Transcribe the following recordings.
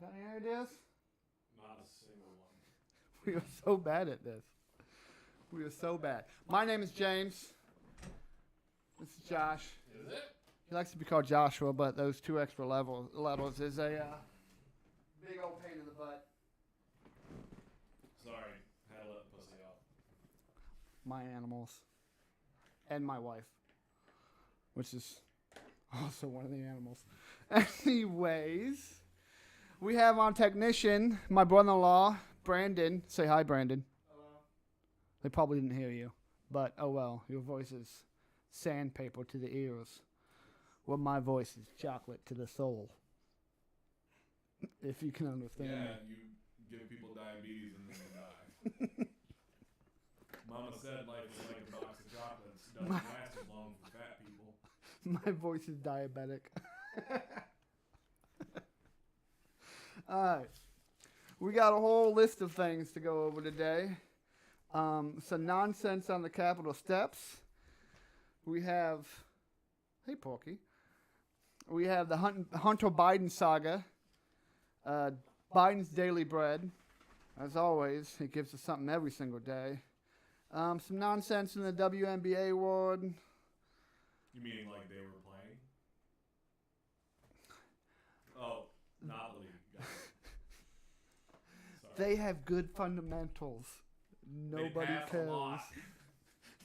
Got any ideas? Not a single one. We are so bad at this. We are so bad. My name is James. This is Josh. Is it? He likes to be called Joshua, but those two extra letters is a big old pain in the butt. Sorry, had to let the pussy out. My animals. And my wife. Which is also one of the animals. Anyways, we have on technician, my brother-in-law, Brandon. Say hi, Brandon. Hello. They probably didn't hear you. But, oh well, your voice is sandpaper to the ears. Well, my voice is chocolate to the soul. If you can understand. Yeah, you give people diabetes and then they die. Mama said life is like a box of chocolates. It doesn't last as long for fat people. My voice is diabetic. Alright. We got a whole list of things to go over today. Some nonsense on the Capitol steps. We have... Hey, Porky. We have the Hunter Biden saga. Biden's Daily Bread. As always, he gives us something every single day. Some nonsense in the WNBA world. You mean like they were playing? Oh, not the league. Got it. Sorry. They have good fundamentals. Nobody They pass a cares. lot.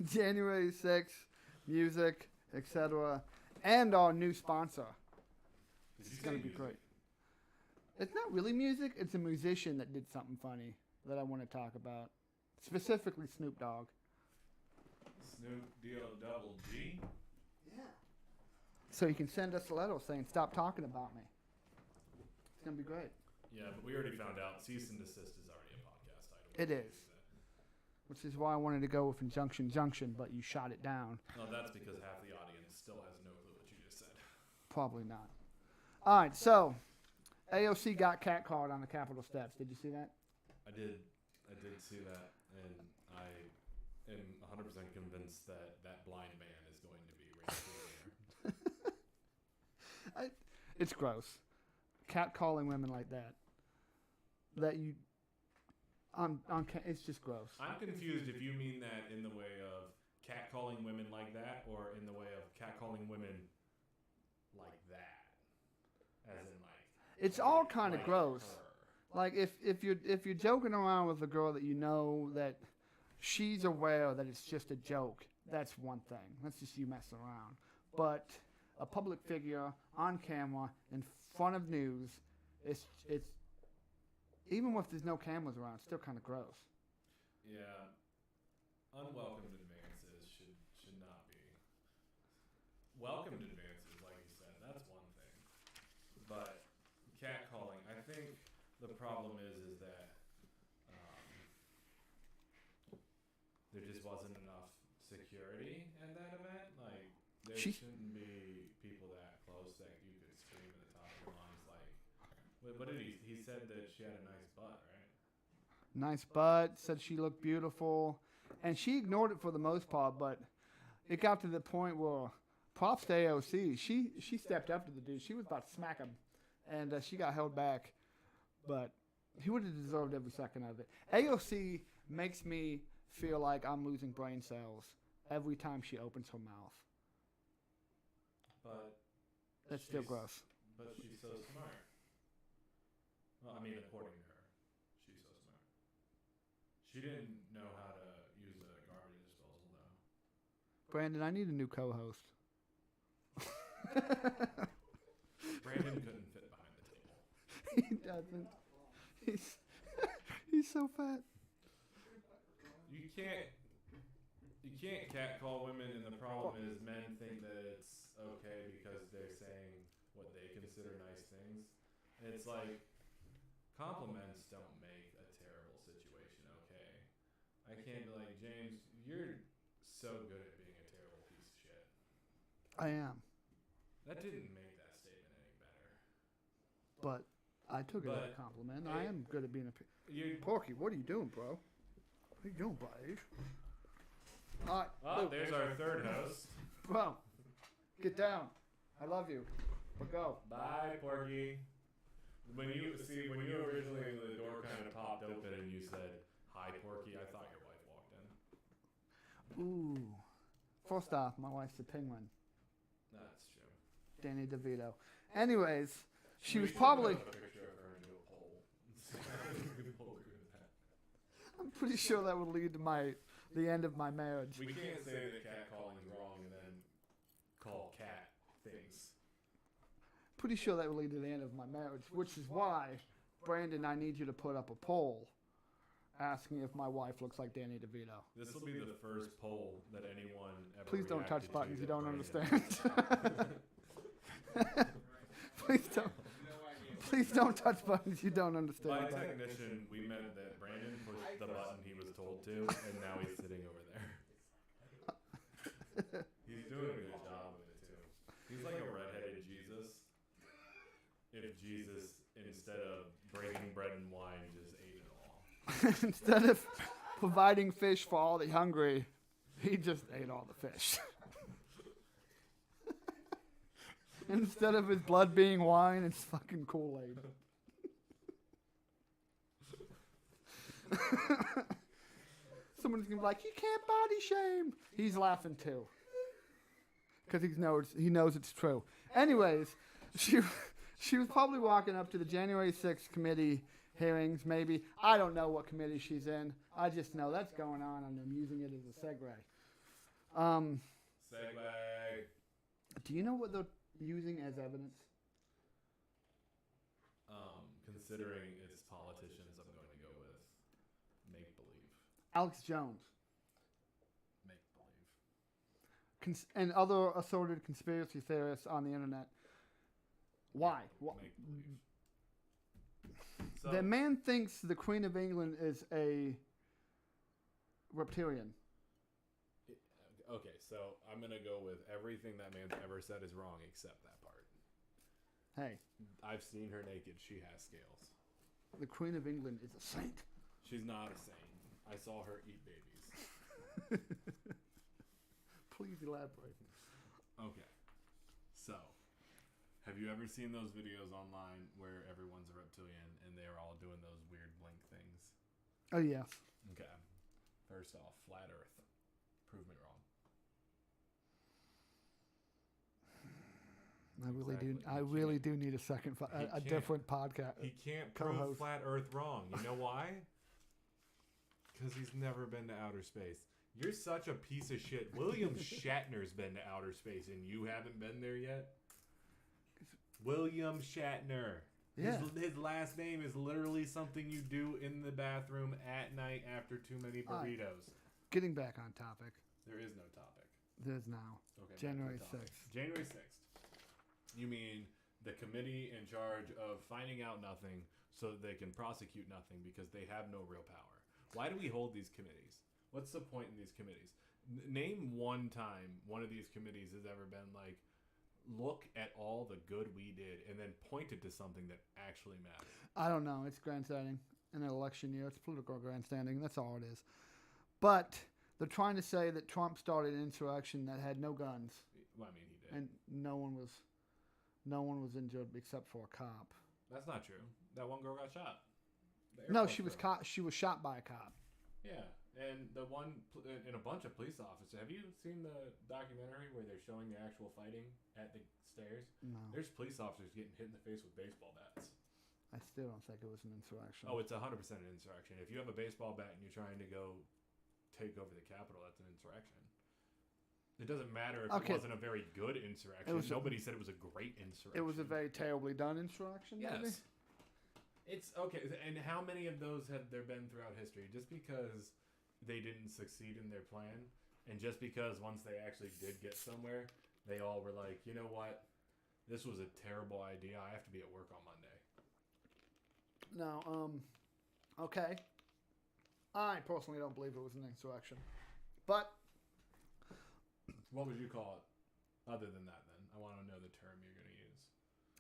January 6th, music, etc. And our new sponsor. Did This you is say going to be music? great. It's not really music. It's a musician that did something funny that I want to talk about. Specifically Snoop Dogg. Snoop D-O-double G? Yeah. So you can send us a letter saying, stop talking about me. It's going to be great. Yeah, but we already found out cease and desist is already a podcast title. It is. Which is why I wanted to go with Injunction Junction, but you shot it down. No, that's because half the audience still has no clue what you just said. Probably not. All right, so AOC got catcalled on the Capitol steps. Did you see that? I did see that, and I am 100% convinced that that blind man is going to be racially there. It's gross. Catcalling women like that. That you... it's just gross. I'm confused if you mean that in the way of catcalling women like that, or in the way of catcalling women like that, as in like. It's all kind of like gross. her. Like if you're joking around with a girl that you know that she's aware that it's just a joke, that's one thing. That's just you messing around. But a public figure on camera in front of news, it's even if there's no cameras around, it's still kind of gross. Yeah, unwelcomed advances should not be. Welcomed advances, like you said, that's one thing. But catcalling, I think the problem is that there just wasn't enough security at that event. Like there shouldn't be people that close that you could scream at the top of your lungs. Like, what did he? He said that she had a nice butt, right? Nice butt, said she looked beautiful, and she ignored it for the most part. But it got to the point where props to AOC. She stepped up to the dude. She was about to smack him, and she got held back. But he would have deserved every second of it. AOC makes me feel like I'm losing brain cells every time she opens her mouth. But That's still gross. But she's so smart. Well, I mean, according to her, she's so smart. She didn't know how to use a garbage disposal, though. Brandon, I need a new co-host. Brandon couldn't fit behind the table. He doesn't. He's so fat. You can't catcall women, and the problem is men think that it's okay because they're saying what they consider nice things. And it's like, compliments don't make a terrible situation okay. I can't be like, James, you're so good at being a terrible piece of shit. I am. That didn't make that statement any better. But I took it as a compliment. I am good at being a... Porky, what are you doing, bro? What are you doing, buddy? All right. Well, there's our third host. Bro, get down. I love you. But go. Bye, Porky. When you originally the door kind of popped open and you said hi Porky, I thought your wife walked in. Ooh. First off, my wife's a penguin. That's true. Danny DeVito. Anyways, she We was should probably. put a picture of her into a poll. I'm pretty sure that would lead to the end of my marriage. We can't say that catcalling is wrong and then call cat things. Pretty sure that would lead to the end of my marriage, which is why, Brandon, I need you to put up a poll asking if my wife looks like Danny DeVito. This will be the first poll that anyone ever. Please don't touch reacted buttons to you that don't Brandon- understand. Please don't. Please don't touch buttons you don't By understand. technician, we meant that Brandon pushed the button he was told to, and now he's sitting over there. He's doing a good job with it too. He's like a redheaded Jesus. If Jesus, instead of breaking bread and wine, just ate it all. Instead of providing fish for all the hungry, he just ate all the fish. Instead of his blood being wine, it's fucking Kool-Aid. Someone's gonna be like, "You can't body shame." He's laughing too, because he knows it's true. Anyways, she was probably walking up to the January 6th committee hearings. Maybe I don't know what committee she's in. I just know that's going on, and I'm using it as a segue. Segue. Do you know what they're using as evidence? Considering it's politicians, I'm going to go with make believe. Alex Jones Make believe. and other assorted conspiracy theorists on the internet. Why? Make believe. So, The man thinks the Queen of England is a reptilian. okay, so I'm going to go with everything that man's ever said is wrong except that part. Hey, I've seen her naked. She has scales. the Queen of England is a saint. She's not a saint. I saw her eat babies. Please elaborate. Okay. So, have you ever seen those videos online where everyone's a reptilian and they're all doing those weird blink things? Oh yes. Okay. First off, flat Earth. Prove me wrong. I really Exactly. do. I He really can't. do need a second, He a can't. different podcast. He can't prove Co-host. flat Earth wrong. You know why? Because he's never been to outer space. You're such a piece of shit. William Shatner's been to outer space and you haven't been there yet? William Shatner. Yeah. His last name is literally something you do in the bathroom at night after too many All right. burritos. Getting back on topic. There is no topic. There's now. Okay. back to January the topic. 6th. January 6th. You mean the committee in charge of finding out nothing so that they can prosecute nothing because they have no real power. Why do we hold these committees? What's the point in these committees? Name one time one of these committees has ever been like, look at all the good we did and then pointed to something that actually mattered. I don't know. It's grandstanding in an election year. It's political grandstanding. That's all it is. But they're trying to say that Trump started an insurrection that had no guns Well, I mean, he did. and no one was injured except for a cop. That's not true. That one girl got shot. The Air No, Force she was girl. She was shot by a cop. Yeah, and the one and a bunch of police officers. Have you seen the documentary where they're showing the actual fighting at the stairs? No, There's police officers getting hit in the face with baseball bats. I still don't think it was an insurrection. Oh, it's 100% an insurrection. If you have a baseball bat and you're trying to go take over the Capitol, that's an insurrection. It doesn't matter if Okay. it wasn't a very good insurrection. It was a- Nobody said it was a great insurrection. It was a very terribly done insurrection. Maybe? Yes. It's okay. And how many of those have there been throughout history? Just because they didn't succeed in their plan, and just because once they actually did get somewhere, they all were like, you know what? This was a terrible idea. I have to be at work on Monday. No. Okay. I personally don't believe it was an insurrection, but What would you call it other than that, then? I want to know the term you're going to use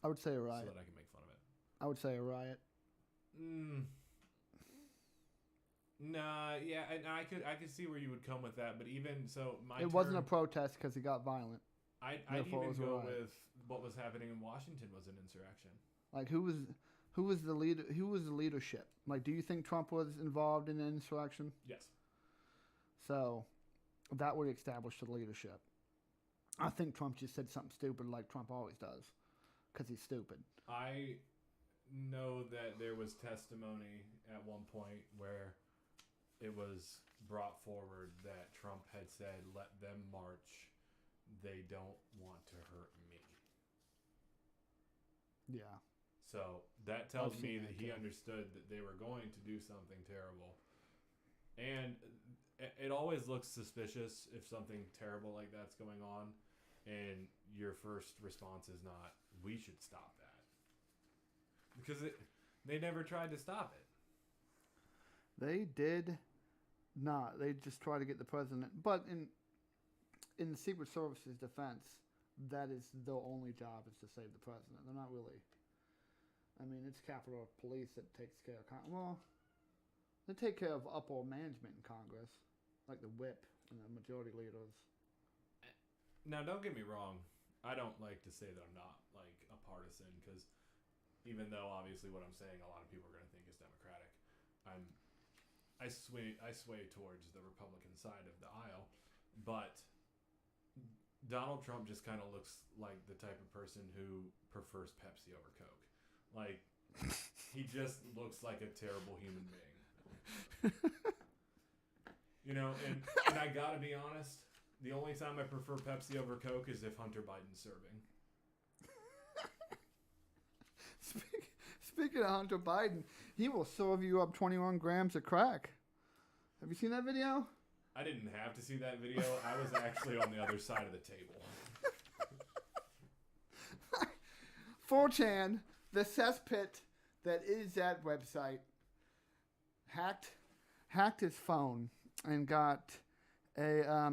I would say a so riot. that I can make fun of it. I would say a riot. Nah, yeah, and I could see where you would come with that, but even so, It wasn't a protest because it got violent. I'd therefore it even was a go riot. with what was happening in Washington was an insurrection. Like who was Who was the leader? Who was the leadership? Like, do you think Trump was involved in the insurrection? Yes. So that would establish the leadership. I think Trump just said something stupid like Trump always does because he's stupid. I know that there was testimony at one point where it was brought forward that Trump had said, "Let them march. They don't want to hurt me." Yeah. So that tells I've me seen that that he too. understood that they were going to do something terrible. And it always looks suspicious if something terrible like that's going on and your first response is not, "We should stop that." Because they never tried to stop it. They did not. They just tried to get the president. But in the Secret Service's defense, that is their only job is to save the president. They're not really. I mean, it's Capitol Police that takes care of. Well, they take care of upper management in Congress, like the whip and the majority leaders. Now, don't get me wrong. I don't like to say that I'm not like a partisan because even though obviously what I'm saying a lot of people are going to think is democratic, I sway towards the Republican side of the aisle, but Donald Trump just kind of looks like the type of person who prefers Pepsi over Coke. Like he just looks like a terrible human being. You know, and I gotta be honest, the only time I prefer Pepsi over Coke is if Hunter Biden's serving. Speaking of Hunter Biden, he will serve you up 21 grams of crack. Have you seen that video? I didn't have to see that video. I was actually on the other side of the table. 4chan, the cesspit that is that website, hacked his phone and got a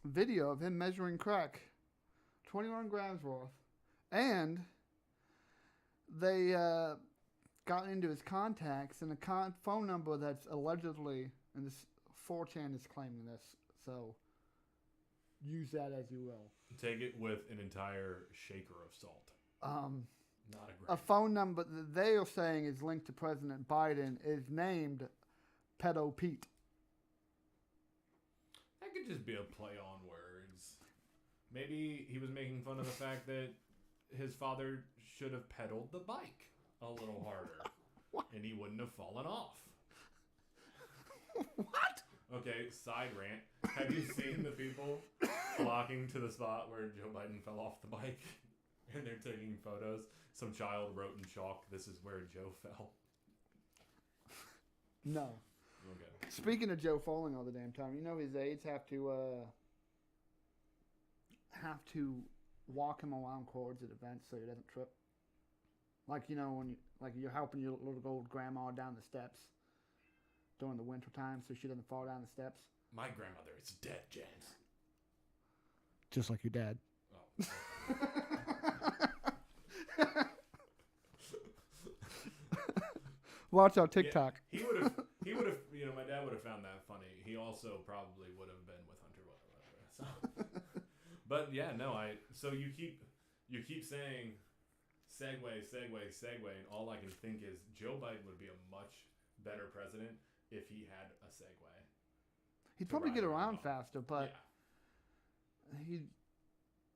video of him measuring crack, 21 grams worth, and they got into his contacts and a phone number that's allegedly, and this 4chan is claiming this, so use that as you will. Take it with an entire shaker of salt. Not a A great. phone number that they are saying is linked to President Biden is named Pedo Pete. That could just be a play on words. Maybe he was making fun of the fact that his father should have pedaled the bike a little harder. And he wouldn't have fallen off. What? Okay, side rant. Have you seen the people flocking to the spot where Joe Biden fell off the bike? And they're taking photos. Some child wrote in chalk, "This is where Joe fell." No. Okay. Speaking of Joe falling all the damn time, you know his aides have to walk him around cords at events so he doesn't trip. Like, you know, when you're helping your little old grandma down the steps during the winter time so she doesn't fall down the steps. My grandmother is dead, James. Just like your dad. Oh. Watch our TikTok. Yeah, he would have, you know, my dad would have found that funny. He also probably would have been with Hunter Biden. So. But yeah, no, so you keep saying segue, and all I can think is Joe Biden would be a much better president if he had a segue. He'd to probably ride get around around on. faster, but Yeah.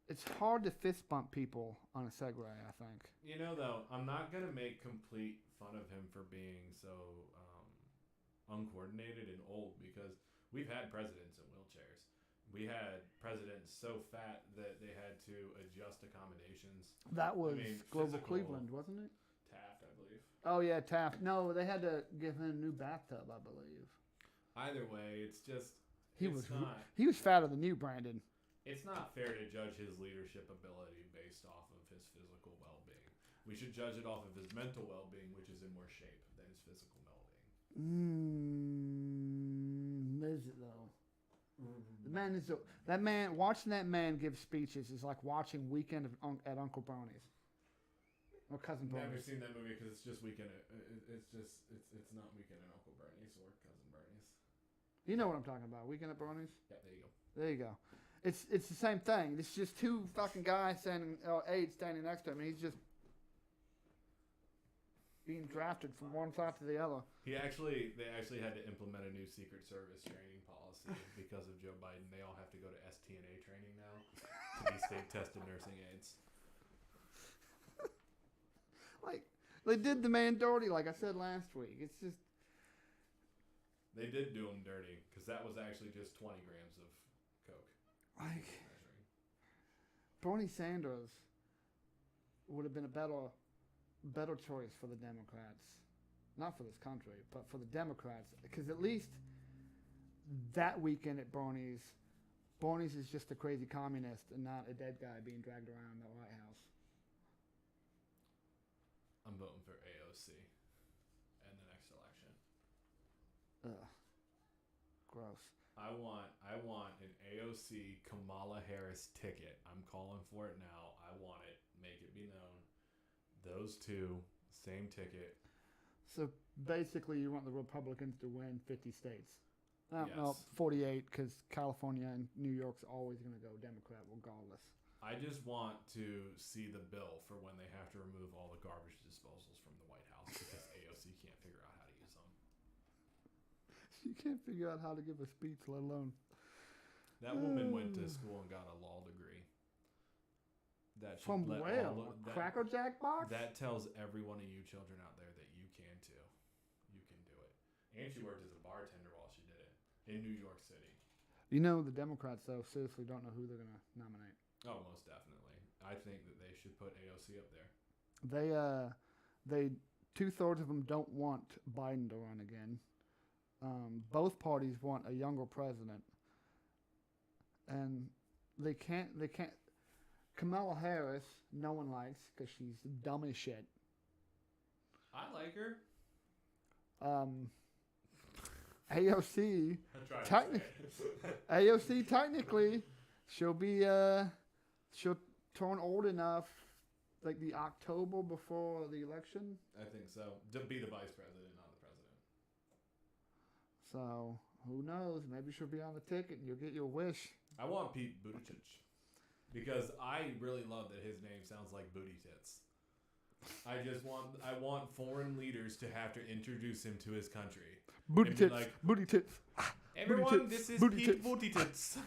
it's hard to fist bump people on a Segway, I think. You know, though, I'm not going to make complete fun of him for being so uncoordinated and old because we've had presidents in wheelchairs. We had presidents so fat that they had to adjust accommodations. That was Global physical- Cleveland, wasn't it? Taft, I believe. Oh, yeah, Taft. No, they had to give him a new bathtub, I believe. Either way, it's just He it's was fatter than you, Brandon. It's not fair to judge his leadership ability based off of his physical well-being. We should judge it off of his mental well-being, which is in worse shape than his physical well-being. Is it though? The man is watching that man give speeches is like watching Weekend at Uncle Bernie's or Cousin Never Bernie's. seen that movie because it's just Weekend. It's not Weekend at Uncle Bernie's or Cousin Bernie's. You know what I'm talking about? Weekend at Bernie's. Yeah, there you go. There you go. It's the same thing. It's just two fucking guys standing, aides standing next to him, and he's just. being drafted from one side to the other. They actually had to implement a new Secret Service training policy because of Joe Biden. They all have to go to STNA training now to be state tested nursing aides. Like, they did the man dirty, like I said last week. It's just... They did do him dirty because that was actually just 20 grams of coke. Like, Measuring. Bernie Sanders would have been a better choice for the Democrats. Not for this country, but for the Democrats. Because at least that weekend at Bernie's is just a crazy communist and not a dead guy being dragged around the White House. I'm voting for AOC in the next election. Ugh. Gross. I want an AOC Kamala Harris ticket. I'm calling for it now. I want it. Make it be known. Those two, same ticket. So basically, you want the Republicans to win 50 states. No, Yes. 48, because California and New York's always going to go Democrat regardless. I just want to see the bill for when they have to remove all the garbage disposals from the White House because AOC can't figure out how to use them. You can't figure out how to give a speech, let alone. That woman went to school and got a law degree. That should From let where? all of- that- Cracker Jack box? That tells every one of you children out there that you can too. You can do it. And she worked as a bartender while she did it in New York City. You know, the Democrats, though, seriously don't know who they're going to nominate. Oh, most definitely. I think that they should put AOC up there. They 2/3 of them don't want Biden to run again. Both parties want a younger president, and they can't. Kamala Harris, no one likes because she's dumb as shit. I like her. AOC, I'm trying Technic- to say it. AOC technically, she'll turn old enough, like the October before the election. I think so. To be the vice president, not the president. So who knows? Maybe she'll be on the ticket and you'll get your wish. I want Pete Buttigieg because I really love that his name sounds like booty tits. I want foreign leaders to have to introduce him to his country. Booty And be tits, like, booty tits. Everyone, tits, this is booty Pete tits." Booty Tits.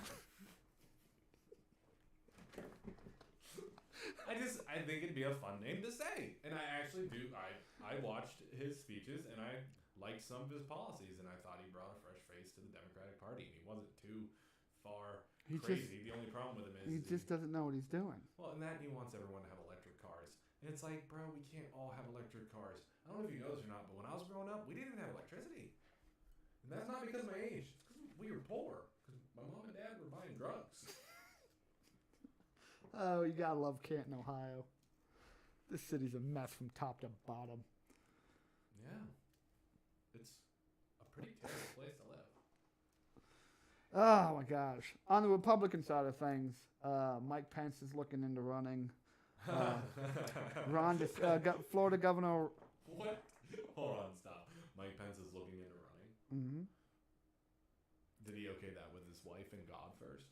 I think it'd be a fun name to say, and I actually do. I watched his speeches and I liked some of his policies, and I thought he brought a fresh face to the Democratic Party, and he wasn't too far crazy. The only problem with him is He just doesn't know what he's doing. well, and that he wants everyone to have electric cars, and it's like, bro, we can't all have electric cars. I don't know if you know this or not, but when I was growing up, we didn't even have electricity, and that's not because of my age. It's because we were poor. Because my mom and dad were buying drugs. Oh, you gotta love Canton, Ohio. This city's a mess from top to bottom. Yeah, it's a pretty terrible place to live. Oh my gosh. On the Republican side of things, Mike Pence is looking into running. Florida Governor. What? Hold on, stop. Mike Pence is looking into running. Mm-hmm. Did he okay that with his wife and God first?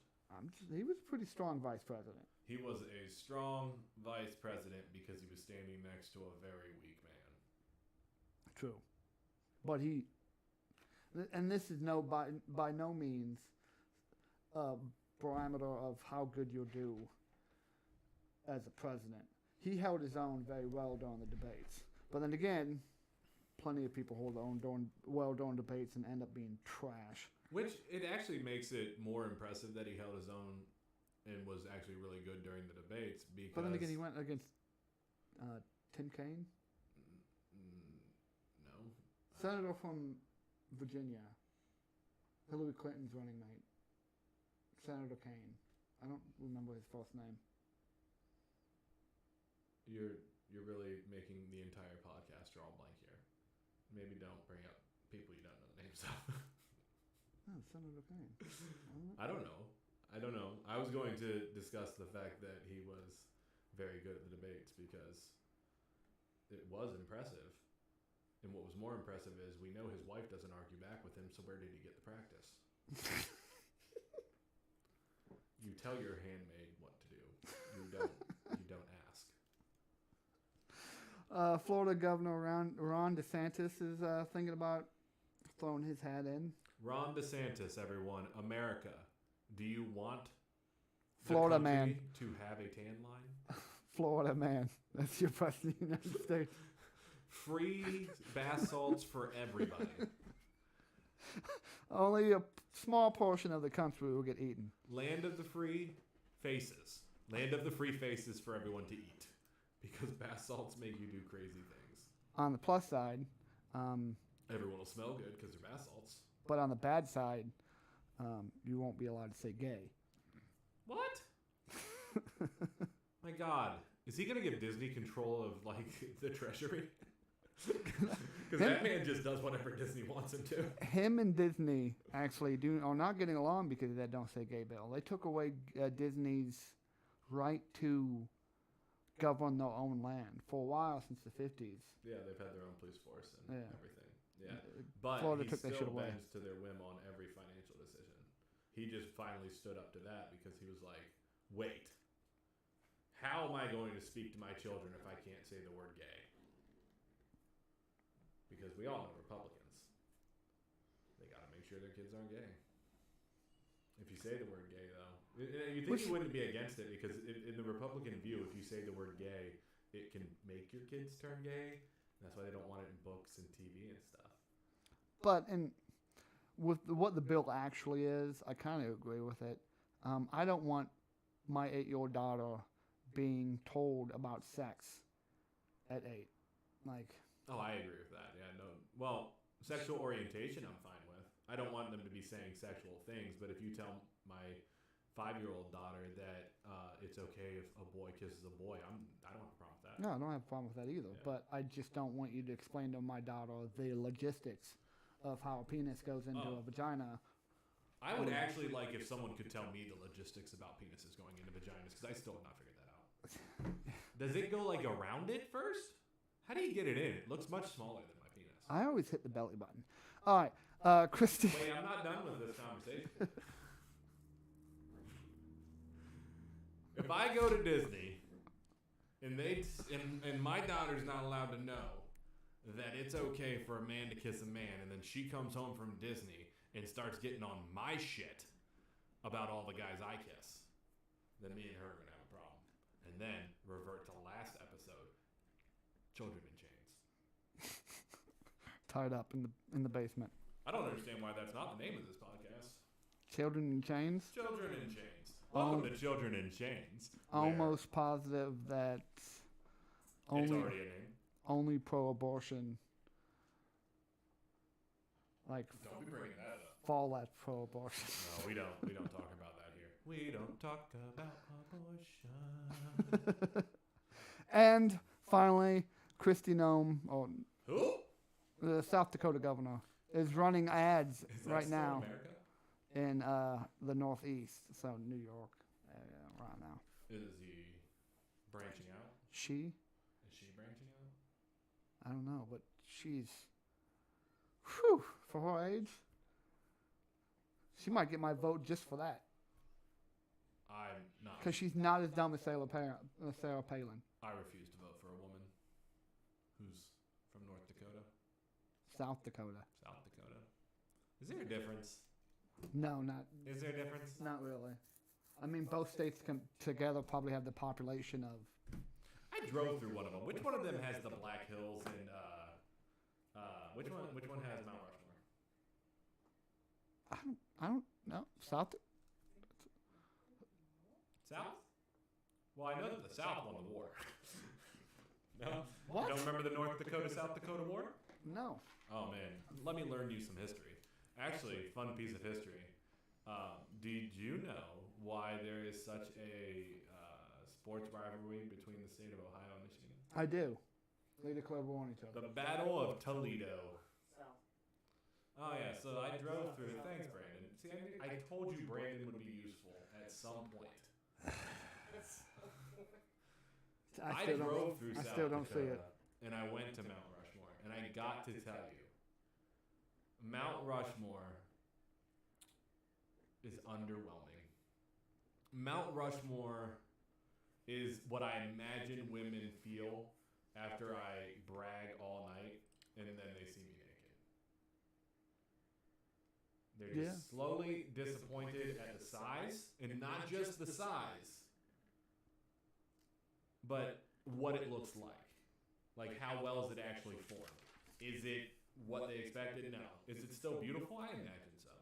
He was a pretty strong vice president. He was a strong vice president because he was standing next to a very weak man. True. But and this is by no means a barometer of how good you'll do as a president. He held his own very well during the debates. But then again, plenty of people hold their own during debates and end up being trash. Which, it actually makes it more impressive that he held his own and was actually really good during the debates because... But then again, he went against Tim Kaine? No. Senator from Virginia. Hillary Clinton's running mate. Senator Kaine. I don't remember his first name. You're really making the entire podcast draw a blank here. Maybe don't bring up people you don't know the names of. Oh, Senator Kaine. I don't know. I was going to discuss the fact that he was very good at the debates because it was impressive. And what was more impressive is we know his wife doesn't argue back with him, so where did he get the practice? You tell your handmaid what to do. You don't ask. Florida Governor Ron DeSantis is thinking about throwing his hat in. Ron DeSantis, everyone, America. Do you want the Florida country man. to have a tan line? Florida man. That's your president of the United States. Free bath salts for everybody. Only a small portion of the country will get eaten. Land of the free faces. Land of the free faces for everyone to eat. Because bath salts make you do crazy things. On the plus side, Everyone will smell good because they're bath salts. but on the bad side, you won't be allowed to say gay. What? My God. Is he going to give Disney control of, like, the treasury? Because that man just does whatever Disney wants him to. Him and Disney actually are not getting along because of that Don't Say Gay bill. They took away Disney's right to govern their own land for a while since the 50s. Yeah, they've had their own police force and Yeah. everything. Yeah. But Florida he took that shit still away. bends to their whim on every financial decision. He just finally stood up to that because he was like, wait, how am I going to speak to my children if I can't say the word gay? Because we all know Republicans. They got to make sure their kids aren't gay. If you say the word gay, though, you think you wouldn't be against it because in the Republican view, if you say the word gay, it can make your kids turn gay. That's why they don't want it in books and TV and stuff. But with what the bill actually is, I kind of agree with it. I don't want my 8-year-old daughter being told about sex at 8. Like, Oh, I agree with that. Yeah, no. Well, sexual orientation, I'm fine with. I don't want them to be saying sexual things, but if you tell my 5-year-old daughter that it's okay if a boy kisses a boy, I don't have a problem with that. no, I don't have a problem with that either. Yeah. But I just don't want you to explain to my daughter the logistics of how a penis goes into a vagina. I would actually like if someone could tell me the logistics about penises going into vaginas, because I still have not figured that out. Does it go like around it first? How do you get it in? It looks much smaller than my penis. I always hit the belly button. All right, Christy. Wait, I'm not done with this conversation. If I go to Disney and and my daughter's not allowed to know that it's okay for a man to kiss a man, and then she comes home from Disney and starts getting on my shit about all the guys I kiss, then me and her are gonna have a problem. And then revert to last episode, children in chains. Tied up in the basement. I don't understand why that's not the name of this podcast. Children in chains. Children in chains. Welcome to Children in Chains. Almost positive that It's only already a name. only pro-abortion, like Don't be bringing that up. fall at pro-abortion. No, we don't talk about that here. We don't talk about abortion. And finally, Kristi Noem, or Who? the South Dakota governor, is running ads Is that right still now America? in the Northeast, so New York, right now. Is he branching out? She, Is she branching out? I don't know, but she's, whew, for her age, she might get my vote just for that. I'm not. Because she's not as dumb as Sarah Palin. I refuse to vote for a woman who's from North Dakota, South Dakota. South Dakota. Is there a difference? No, not Is there a difference? not really. I mean, both states together probably have the population of. I drove through one of them. Which one of them has the Black Hills and which one has Mount Rushmore? I don't know. South. South? Well, I know that the South won the war. No? What? You don't remember the North Dakota-South Dakota War? No. Oh, man. Let me learn you some history. Actually, fun piece of history. Did you know why there is such a sports rivalry between the state of Ohio and Michigan? I do. They declare war on each other. The Battle of Toledo. Oh, yeah. So I drove through. Thanks, Brandon. See, I told you Brandon would be useful at some point. I drove through I South still don't see Dakota, it. and I went to Mount Rushmore, and I got to tell you, Mount Rushmore is underwhelming. Mount Rushmore is what I imagine women feel after I brag all night and then they see me naked. They're just slowly disappointed at the size, and not just the size, but what it looks like. Like, how well is it actually formed? Is it what they expected? No. Is it still beautiful? I imagine so.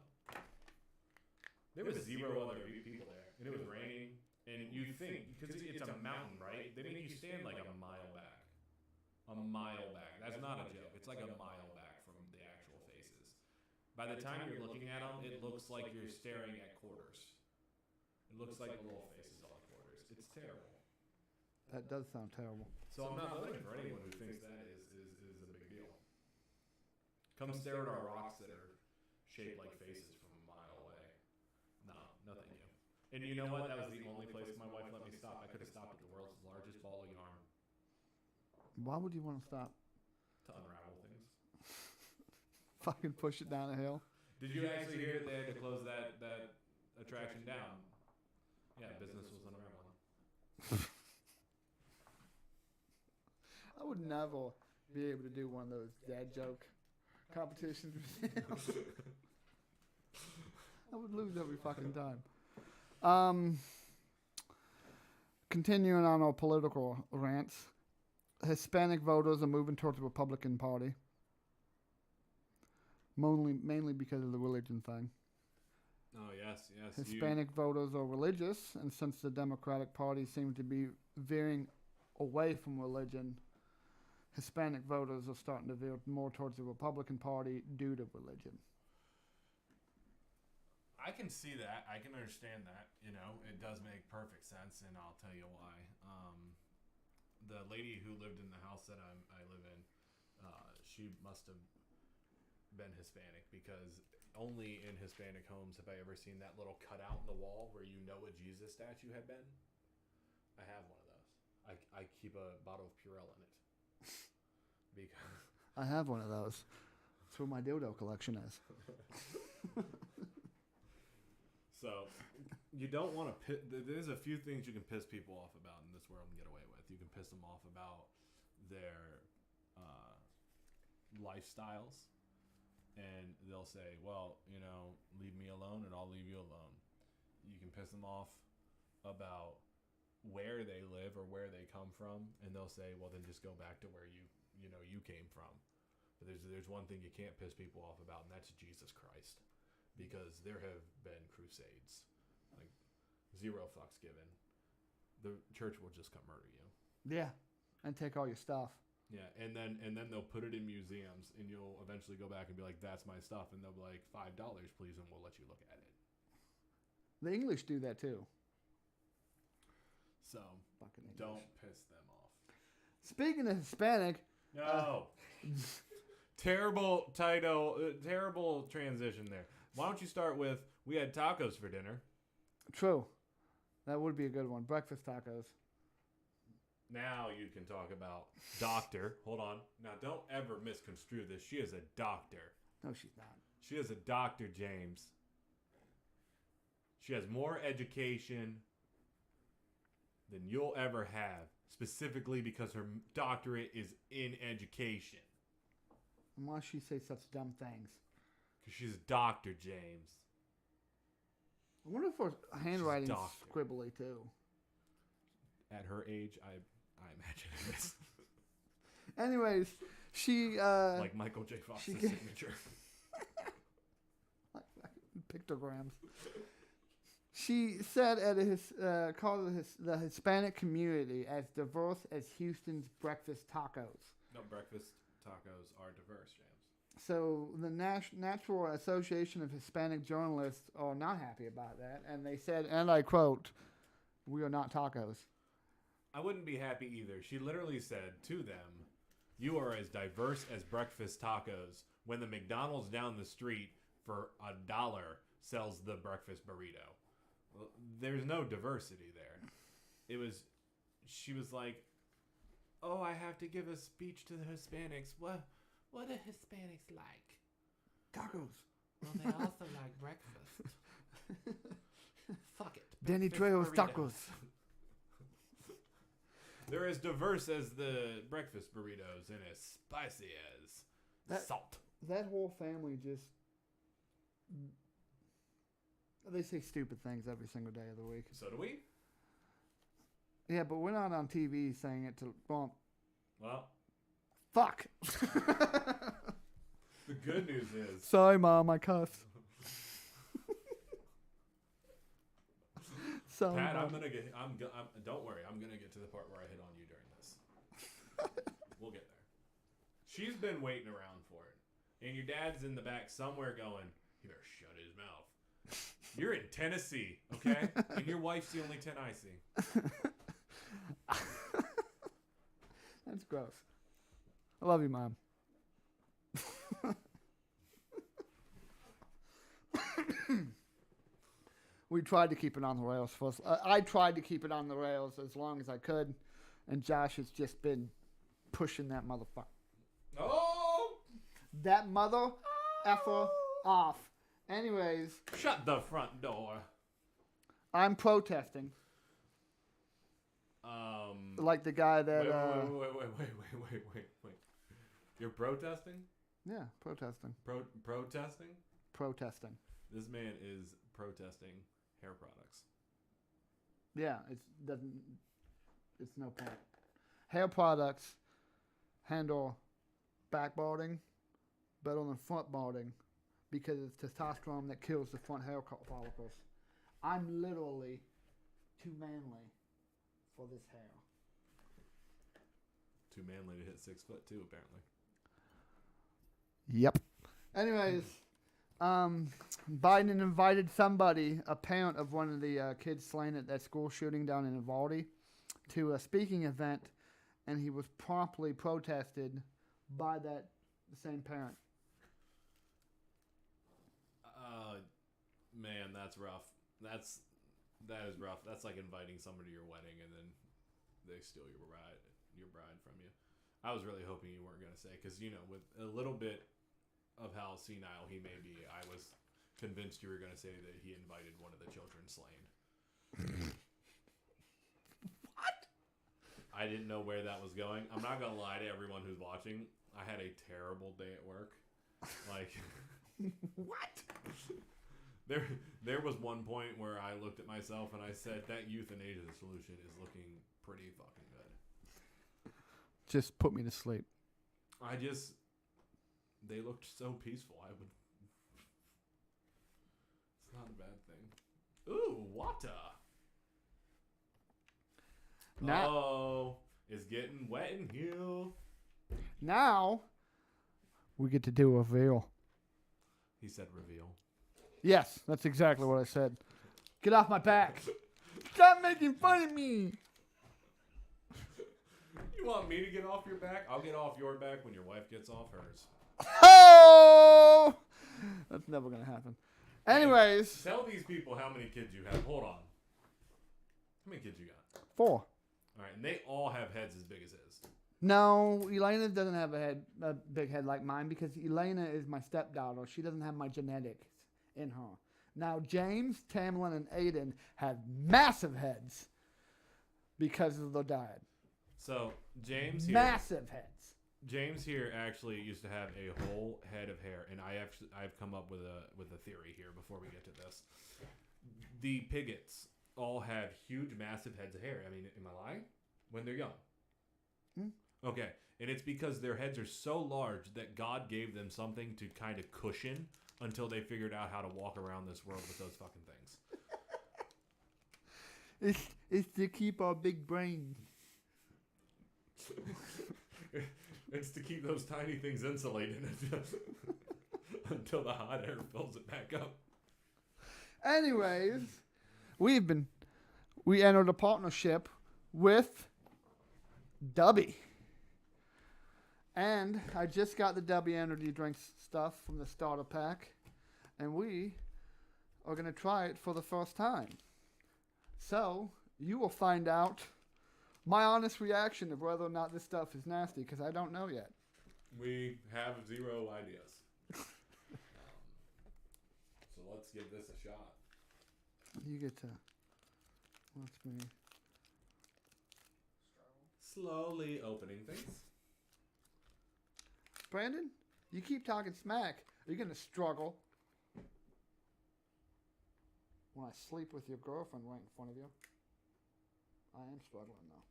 There was 0 other people there, and it was raining, and you think, because it's a mountain, right? They make you stand like a mile back. A mile back. That's not a joke. It's like a mile back from the actual faces. By the time you're looking at them, it looks like you're staring at quarters. It looks like little faces on quarters. It's terrible. That does sound terrible. So I'm not voting for anyone who thinks that is a big deal. Come stare at our rocks that are shaped like faces from a mile away. No thank you. And you know what? That was the only place my wife let me stop. I could have stopped at the world's largest ball of yarn Why would you want to stop? to unravel things. Fucking push it down a hill. Did you actually hear that they had to close that attraction down? Yeah, business was unraveling. I would never be able to do one of those dad joke competitions with him. I would lose every fucking time. Continuing on our political rants, Hispanic voters are moving towards the Republican Party, mainly because of the religion thing. Oh, yes. Hispanic voters are religious, and since the Democratic Party seems to be veering away from religion, Hispanic voters are starting to veer more towards the Republican Party due to religion. I can see that. I can understand that. You know, it does make perfect sense, and I'll tell you why. The lady who lived in the house that I live in, she must have been Hispanic, because only in Hispanic homes have I ever seen that little cutout in the wall where you know a Jesus statue had been. I have one of those. I keep a bottle of Purell in it. Because I have one of those. That's where my dildo collection is. So, you don't want to piss. There's a few things you can piss people off about in this world and get away with. You can piss them off about their lifestyles, and they'll say, well, you know, leave me alone and I'll leave you alone. You can piss them off about where they live or where they come from, and they'll say, well, then just go back to where you came from. But there's one thing you can't piss people off about, and that's Jesus Christ. Because there have been crusades, like 0 fucks given. The church will just come murder you. Yeah, and take all your stuff. Yeah, and then they'll put it in museums, and you'll eventually go back and be like, "That's my stuff," and they'll be like, $5, please, and we'll let you look at it. The English do that too. So don't piss them off. Speaking of Hispanic, no. Terrible title, terrible transition there. Why don't you start with, we had tacos for dinner. True. That would be a good one. Breakfast tacos. Now you can talk about doctor. Hold on. Now don't ever misconstrue this. She is a doctor. No, she's not. She is a doctor, James. She has more education than you'll ever have, specifically because her doctorate is in education. And why does she say such dumb things? Because she's a doctor, James. I wonder if her handwriting's scribbly too. At her age, I imagine it is. Anyways, she like Michael J. Fox's signature. Like pictograms. She said called the Hispanic community as diverse as Houston's breakfast tacos. No, breakfast tacos are diverse, James. So the National Association of Hispanic Journalists are not happy about that, and they said, and I quote, "We are not tacos." I wouldn't be happy either. She literally said to them, "You are as diverse as breakfast tacos," when the McDonald's down the street for $1 sells the breakfast burrito. Well, there's no diversity there. She was like, "Oh, I have to give a speech to the Hispanics. What do Hispanics like?" Tacos. Well, they also like breakfast. Fuck it. Danny Trejo's tacos. They're as diverse as the breakfast burritos and as spicy as salt. That whole family just. They say stupid things every single day of the week. So do we. Yeah, but we're not on TV saying it to bump. Well, fuck. the good news is. Sorry, Mom, I cussed. So Pat, I'm don't worry, I'm gonna get to the part where I hit on you during this. We'll get there. She's been waiting around for it, and your dad's in the back somewhere going, "You better shut his mouth." You're in Tennessee, okay? And your wife's the only 10 I see. That's gross. I love you, Mom. We tried to keep it on the rails first. I tried to keep it on the rails as long as I could, and Josh has just been pushing that motherfucker. Oh! That mother effer off. Anyways. Shut the front door. I'm protesting. Like the guy that. Wait. You're protesting? Yeah, protesting. Protesting? Protesting. This man is protesting hair products. Yeah, it's no point. Hair products handle back balding better than front balding because it's testosterone that kills the front hair follicles. I'm literally too manly for this hair. Too manly to hit 6 foot too, apparently. Yep. Anyways, Biden invited somebody, a parent of one of the kids slain at that school shooting down in Uvalde, to a speaking event, and he was promptly protested by the same parent. Man, that's rough. That is rough. That's like inviting somebody to your wedding and then they steal your bride from you. I was really hoping you weren't going to say, because, you know, with a little bit of how senile he may be, I was convinced you were going to say that he invited one of the children slain. What? I didn't know where that was going. I'm not going to lie to everyone who's watching. I had a terrible day at work. Like, what? There was one point where I looked at myself and I said, that euthanasia solution is looking pretty fucking good. Just put me to sleep. They looked so peaceful. It's not a bad thing. Ooh, water. Now, it's getting wet in here. Now, we get to do a reveal. He said reveal. Yes, that's exactly what I said. Get off my back. Stop making fun of me. You want me to get off your back? I'll get off your back when your wife gets off hers. Oh! That's never going to happen. Anyways. Tell these people how many kids you have. Hold on. How many kids you got? 4. All right, and they all have heads as big as his. No, Elena doesn't have a big head like mine because Elena is my stepdaughter. She doesn't have my genetics in her. Now, James, Tamlin, and Aiden have massive heads because of their diet. So, James here... Massive heads. James here actually used to have a whole head of hair, and I've come up with a theory here before we get to this. The Piggotts all have huge, massive heads of hair. I mean, am I lying? When they're young. Okay, and it's because their heads are so large that God gave them something to kind of cushion until they figured out how to walk around this world with those fucking things. It's to keep our big brains. It's to keep those tiny things insulated until the hot air fills it back up. Anyways, we entered a partnership with Dubby. And I just got the Dubby energy drinks stuff from the starter pack, and we are going to try it for the first time. So, you will find out my honest reaction of whether or not this stuff is nasty, because I don't know yet. We have 0 ideas. So let's give this a shot. You get to... Let's me... slowly opening things. Brandon, you keep talking smack. Are you gonna struggle when I sleep with your girlfriend right in front of you? I am struggling now.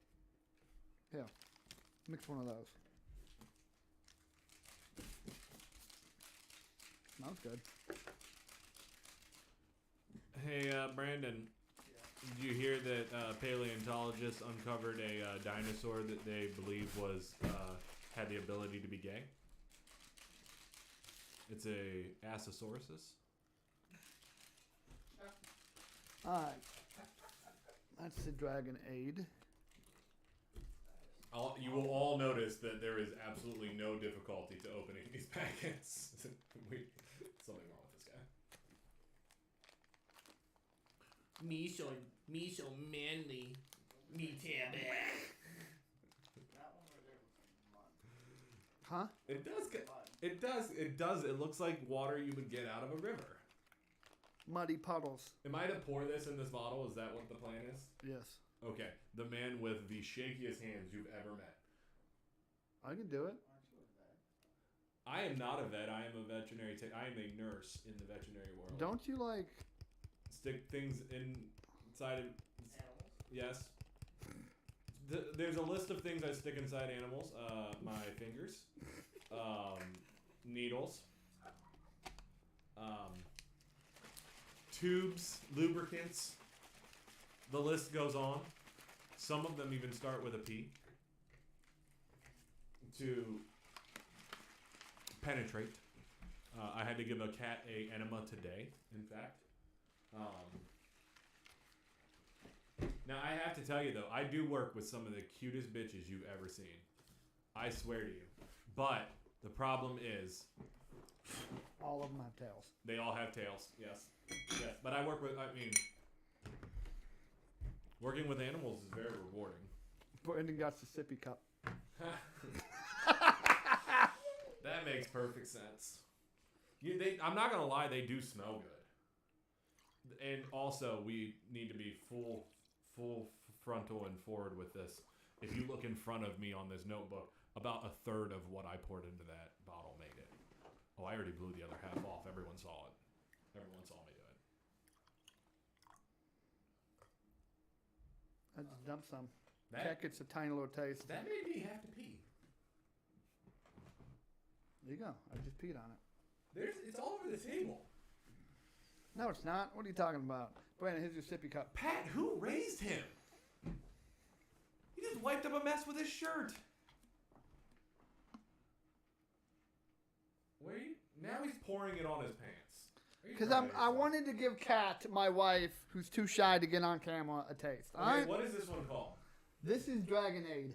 Here, mix one of those. Smells good. Hey, Brandon. Did you hear that paleontologists uncovered a dinosaur that they believe was had the ability to be gay? It's a Assasaurus. Alright. That's the Dragon Aid. You will all notice that there is absolutely no difficulty to opening these packets. Something wrong with this guy. Me so manly. Me tab. Huh? It does. It looks like water you would get out of a river. Muddy puddles. Am I to pour this in this bottle? Is that what the plan is? Yes. Okay. The man with the shakiest hands you've ever met. I can do it. I am not a vet. I am a veterinary I am a nurse in the veterinary world. Don't you like... Stick things inside of... Yes. There's a list of things I stick inside animals. My fingers. Needles. Tubes. Lubricants. The list goes on. Some of them even start with a P. To penetrate. I had to give a cat a enema today, in fact. Now, I have to tell you, though, I do work with some of the cutest bitches you've ever seen. I swear to you. But the problem is... All of them have tails. They all have tails, yes. Yes, but working with animals is very rewarding. Brandon got the sippy cup. That makes perfect sense. I'm not going to lie, they do smell good. And also, we need to be full frontal and forward with this. If you look in front of me on this notebook, about a third of what I poured into that bottle made it. Oh, I already blew the other half off. Everyone saw it. Everyone saw me do it. I just dumped some. That, Cat gets a tiny little taste. that made me have to pee. There you go. I just peed on it. It's all over the table. No, it's not. What are you talking about? Brandon, here's your sippy cup. Pat, who raised him? He just wiped up a mess with his shirt. Now he's pouring it on his pants. Because I wanted to give Kat, my wife, who's too shy to get on camera, a taste. Okay, what is this one called? This is Dragon Aid.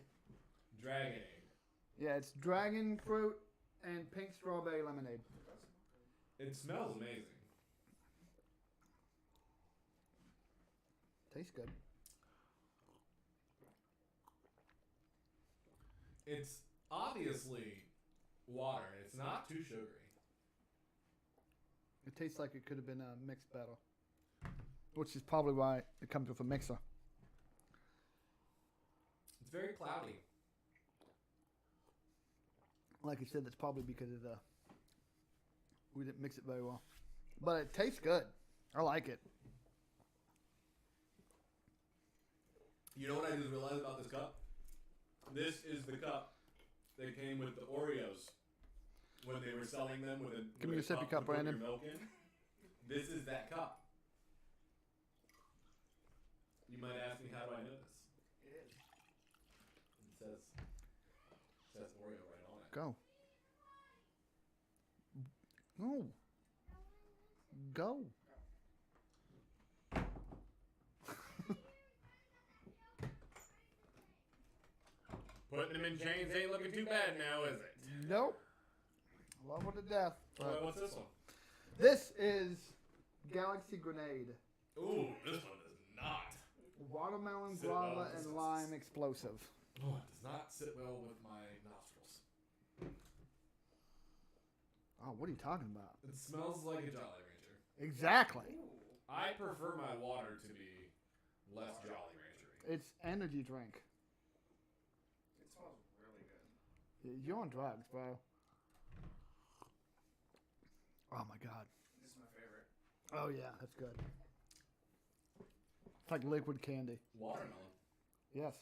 Dragon Aid. Yeah, it's dragon fruit and pink strawberry lemonade. It smells amazing. Tastes good. It's obviously water. It's not too sugary. It tastes like it could have been a mixed battle. Which is probably why it comes with a mixer. It's very cloudy. Like I said, that's probably because we didn't mix it very well. But it tastes good. I like it. You know what I just realized about this cup? This is the cup that came with the Oreos when they were selling them with a Give me your sippy cup, to put Brandon. your milk in. This is that cup. You might ask me, how do I know this? It says Oreo right on it. Go. No. Go. Putting them in chains ain't looking too bad now, is it? Nope. Love her to death. Well, what's this one? This is Galaxy Grenade. Ooh, this one is not. Watermelon, Sit well guava, with and this. lime explosive. Oh, it does not sit well with my nostrils. Oh, what are you talking about? It smells like a Jolly Rancher. Exactly. I prefer my water to be less Jolly Ranchery. It's energy drink. You're on drugs, bro. Oh my god. This is my favorite. Oh yeah, that's good. It's like liquid candy. Watermelon. Yes.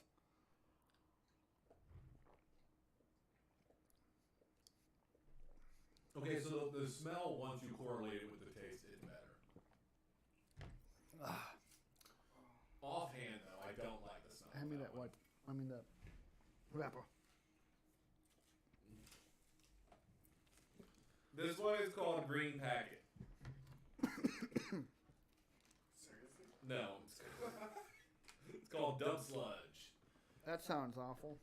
Okay, so the smell, once you correlate it with the taste, is better. Offhand, though, I don't like the smell. Hand me of that one. wipe. I mean that wrapper. This one is called a green packet. Seriously? No, it's called Dub Sludge. That sounds awful.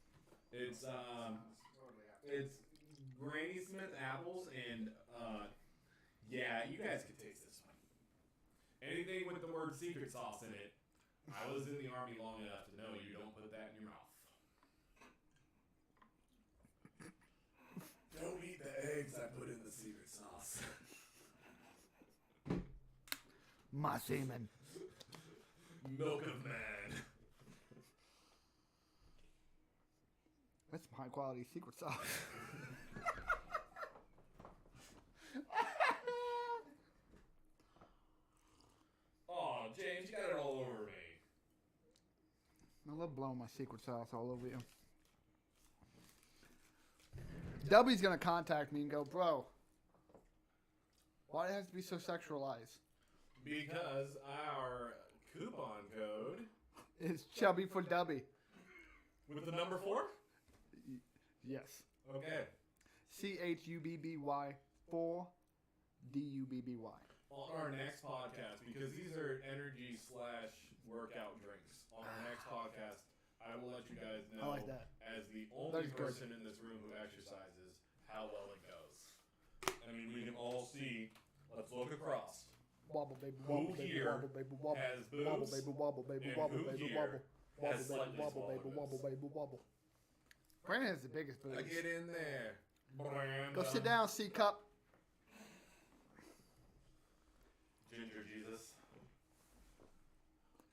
It's Totally after. it's Granny Smith apples and yeah, you guys could taste this one. Anything with the word secret sauce in it. I was in the army long enough to know you don't put that in your mouth. Don't eat the eggs I put in the secret sauce. My semen. Milk of man. That's some high quality secret sauce. Oh, James, you got it all over me. I love blowing my secret sauce all over you. Dubby's gonna contact me and go, bro, why it has to be so sexualized? Because our coupon code It's chubby for Dubby. with the number 4? Yes. Okay. CHUBBY 4 DUBBY. On our next podcast, because these are energy / workout drinks. On our next podcast, I will let you guys know, I like that. as the only That's good. person in this room who exercises, how well it goes. I mean, we can all see. Let's look across. Wobble baby, Who wobble baby, here wobble baby, wobble. has Wobble boobs, baby, wobble baby, and wobble who baby, here wobble. Wobble has baby, slightly wobble smaller baby, wobble boobs? baby, wobble. Brandon has the biggest boobs. Get in there. Brandon. Go sit down, C cup. Ginger Jesus.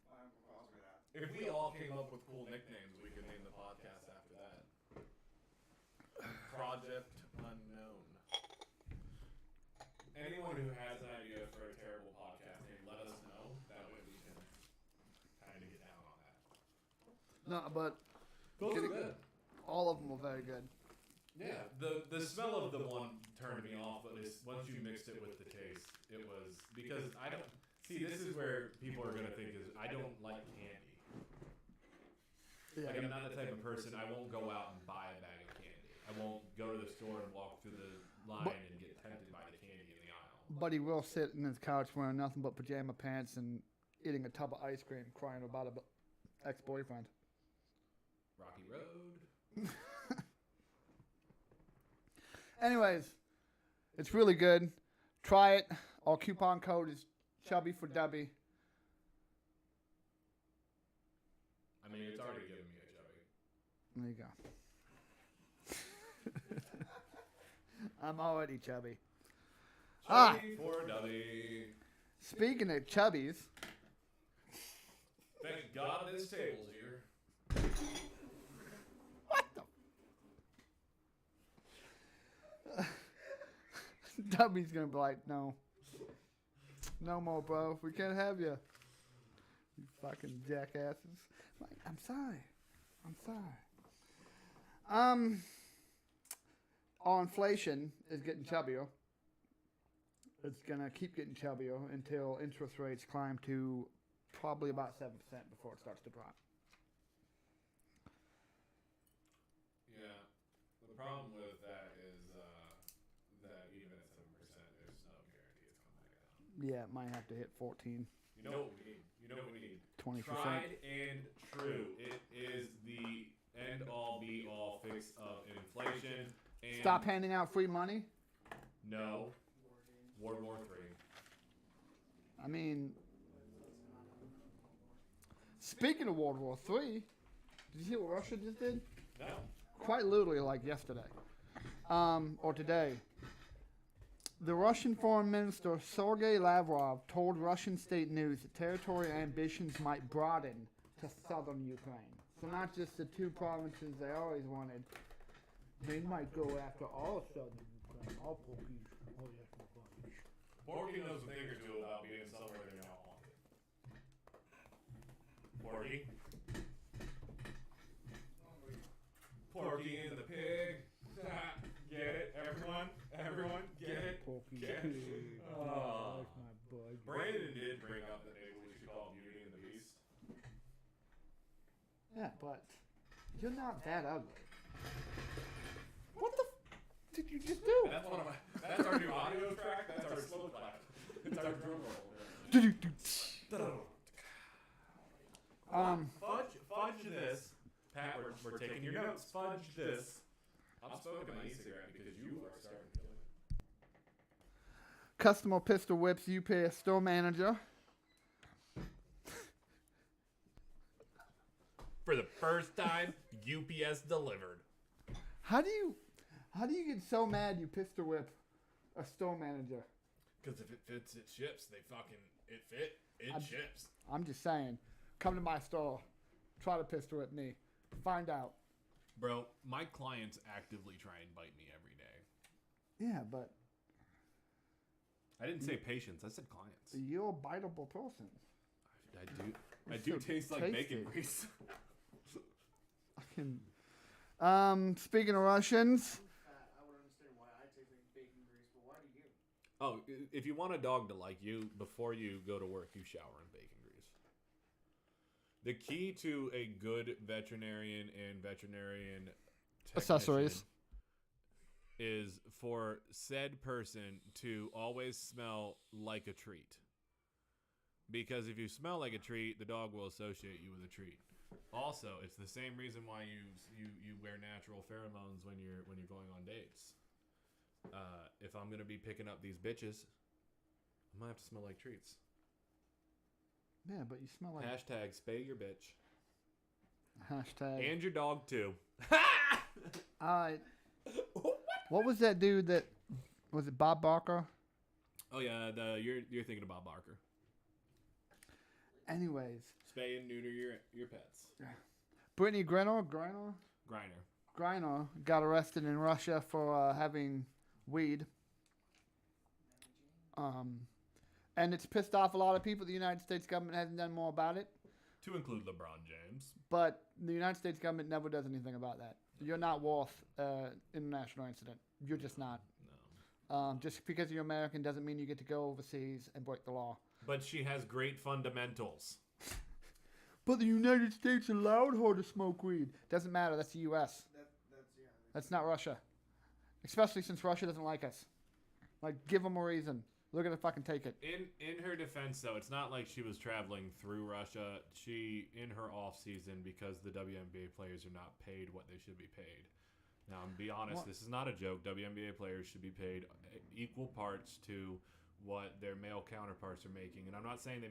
My uncle calls me that. If we all came up with cool nicknames, we could name the podcast after that. Project Unknown. Anyone who has an idea for a terrible podcast name, let us know. That way we can kind of get down on that. No, but Those Get are it- good. all of them were very good. Yeah, the smell of the one turned me off, but once you mixed it with the taste, it was because I don't see. This is where people are gonna think is I don't like candy. Like I'm not the type of person. I won't go out and buy a bag of candy. I won't go to the store and walk through the line But- and get tempted by the candy in the aisle. But he will sit in his couch wearing nothing but pajama pants and eating a tub of ice cream, crying about a ex-boyfriend. Rocky Road. Anyways, it's really good. Try it. Our coupon code is chubby for Dubby. I mean, it's already given me a chubby. There you go. I'm already chubby. Chubby for Dubby. Speaking of chubbies, Thank God this table's here. what the? Dubby's gonna be like, no more, bro. We can't have you. You fucking jackasses. Like, I'm sorry. Our inflation is getting chubbier. It's gonna keep getting chubbier until interest rates climb to probably about 7% before it starts to drop. Yeah. The problem with that is that even at 7%, there's no guarantee it's coming back down. Yeah, it might have to hit 14, You know what we need? 20%. Tried and true. It is the end all be all fix of inflation. And Stop handing out free money. No. World War III. I mean, speaking of World War III, did you see what Russia just did? No. Quite literally like yesterday. Or today. The Russian Foreign Minister Sergei Lavrov told Russian state news that territorial ambitions might broaden to southern Ukraine. So not just the two provinces they always wanted, They might go after all of a sudden. All Porky. Oh, yes, my buddy. Porky knows a thing or two about being somewhere they're not wanted. Porky. Porky and the pig. Get it, everyone? Everyone, get it? Porky Get Pig. it? Oh, that's my buddy. Brandon did bring up that maybe we should call it Beauty and the Beast. Yeah, but you're not that ugly. What the did you just do? That's one of my. That's our new audio track. That's our slow clap. It's our drum roll. Fudge this. Pat, we're taking your notes. Fudge this. I'm smoking my e-cigarette because you are starting to kill me. Customer pistol whips UPS store manager. For the first time, UPS delivered. How do you get so mad you pistol whip a store manager? Because if it fits, it ships. It ships. I'm just saying, come to my store, try to pistol whip me, find out. Bro, my clients actively try and bite me every day. Yeah, but I didn't say patients. I said clients. you're a biteable person. I It's do so taste like bacon tasty. grease. I can. Speaking of Russians, I would understand why I taste like bacon grease, but why do you? Oh, if you want a dog to like you, before you go to work, you shower in bacon grease. The key to a good veterinarian and veterinarian Accessories. technician is for said person to always smell like a treat. Because if you smell like a treat, the dog will associate you with a treat. Also, it's the same reason why you wear natural pheromones when you're going on dates. If I'm gonna be picking up these bitches, I'm gonna have to smell like treats. yeah, but you smell like Hashtag spay your bitch hashtag. and your dog too. Alright. What was that dude that was it Bob Barker? Oh yeah, you're thinking about Barker. Anyways, Spay and neuter your pets. Brittany Griner Griner. got arrested in Russia for having weed. And it's pissed off a lot of people. The United States government hasn't done more about it. To include LeBron James. But the United States government never does anything about that. You're not worth international incident. You're just not. No. Just because you're American doesn't mean you get to go overseas and break the law. But she has great fundamentals. But the United States allowed her to smoke weed. Doesn't matter. That's the U.S. That's not Russia. Especially since Russia doesn't like us. Like, give them a reason. They're gonna fucking take it. In her defense, though, it's not like she was traveling through Russia. She, in her off season, because the WNBA players are not paid what they should be paid. Now, I'm be honest, What? this is not a joke. WNBA players should be paid equal parts to what their male counterparts are making, and I'm not saying